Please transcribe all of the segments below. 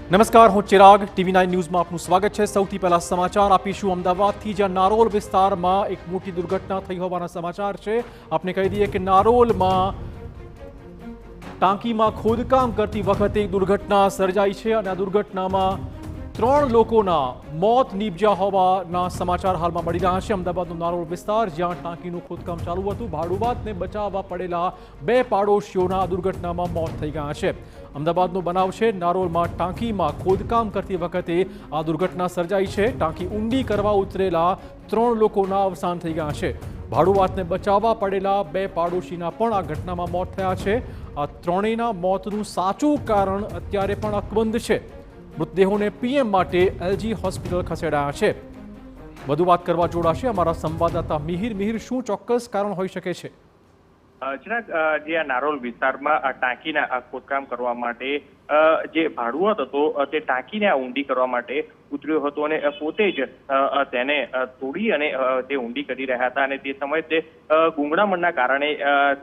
નમસ્કાર, હું ચિરાગ TV9 ન્યૂઝમાં આપનું સ્વાગત છે। સૌથી પહેલા સમાચાર આપીશું અમદાવાદથી, જ્યાં નારોલ વિસ્તારમાં એક મોટી દુર્ઘટના થઈ હોવાના સમાચાર છે। આપને કહી દઈએ કે નારોલમાં ટાંકીમાં ખોદકામ કરતી વખતે એક દુર્ઘટના સર્જાઈ છે અને આ દુર્ઘટનામાં 3 લોકોના મોત નીપજ્યા હોવાના સમાચાર હાલમાં મળી રહ્યા છે। અમદાવાદનો નારોલ વિસ્તાર, જ્યાં ટાંકીનું ખોદકામ ચાલુ હતું, ભાડુઆતને બચાવવા પડેલા 2 પાડોશીઓના આ દુર્ઘટનામાં મોત થઈ ગયા છે। અમદાવાદનો બનાવ છે। નારોલમાં ટાંકીમાં ખોદકામ કરતી વખતે આ દુર્ઘટના સર્જાઈ છે। ટાંકી ઊંડી કરવા ઉતરેલા 3 લોકોના અવસાન થઈ ગયા છે। ભાડુઆતને બચાવવા પડેલા 2 પાડોશીના પણ આ ઘટનામાં મોત થયા છે। આ ત્રણેયના મોતનું સાચું કારણ અત્યારે પણ અકબંધ છે। મૃતદેહોને પીએમ માટે એલજી હોસ્પિટલ ખસેડાયા છે। વધુ વાત કરવા જોડાશે અમારા સંવાદદાતા મિહિર। શું ચોક્કસ કારણ હોઈ શકે છે? ચિરાગ, જે આ નારોલ વિસ્તારમાં ટાંકીના ખોદકામ કરવા માટે જે ભાડુઆત હતો તે ટાંકીને ઊંડી કરવા માટે ઉતર્યો હતો અને પોતે જ તેને તોડી અને તે ઊંડી કરી રહ્યા હતા અને તે સમયે તે ગૂંગળામણના કારણે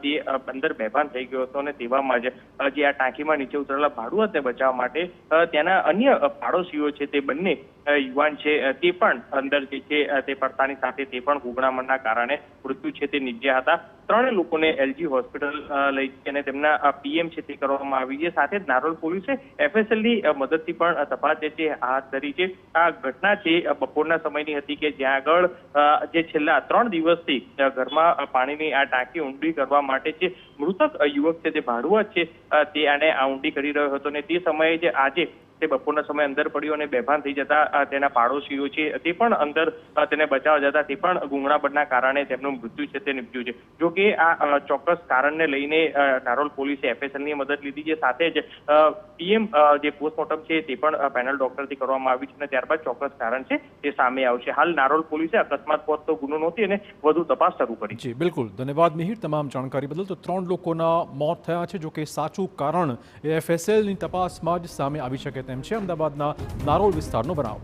તે અંદર બેભાન થઈ ગયો હતો અને તેવામાં જ જે આ ટાંકીમાં નીચે ઉતરેલા ભાડુઆતને બચાવવા માટે ત્યાંના અન્ય પાડોશીઓ છે, તે બંને યુવાન છે, તે પણ અંદર જે છે તે પડતાની સાથે તે પણ ગૂંગળામણના કારણે મૃત્યુ છે તે નીપજ્યા હતા। 3 લોકોને એલજી હોસ્પિટલ લઈ અને તેમના પીએમ છે તે કરવામાં આવી છે। સાથે જ નારોલ પોલીસે એફએસએલની મદદથી પણ તપાસ છે હાથ ધરી છે। આ ઘટના છે બપોરના સમયની હતી કે જ્યાં આગળ જે છેલ્લા 3 દિવસથી ઘરમાં પાણીની આ ટાંકી ઊંડી કરવા માટે જે મૃતક યુવક છે, તે ભાડુઆત છે, તે આને આ ઊંડી કરી રહ્યો હતો અને તે સમયે જે આજે તે બપોરના સમય અંદર પડ્યો અને બેભાન થઈ જતા તેના પાડોશીઓ છે તે પણ અંદર તેને બચાવવા જતા તે પણ ગૂંગળામણના કારણે તેમનું મૃત્યુ છે તે નીપજ્યું છે। જો કે આ ચોક્કસ કારણને લઈને નારોલ પોલીસે એફએસએલની મદદ લીધી છે। સાથે જ પીએમ જે પોસ્ટમોર્ટમ છે તે પણ પેનલ ડોક્ટરથી કરવામાં આવી છે અને ત્યારબાદ ચોક્કસ કારણ છે તે સામે આવશે। હાલ નારોલ પોલીસે અકસ્માત મોતનો ગુનો નોંધી અને વધુ તપાસ શરૂ કરી છે। બિલકુલ, ધન્યવાદ મિહિર તમામ જાણકારી બદલ। તો 3 લોકોના મોત થયા છે, જો કે સાચું કારણ એફએસએલની તપાસમાં જ સામે આવી શકે તેમ છે। અમદાવાદના નારોલ વિસ્તારનો બનાવ।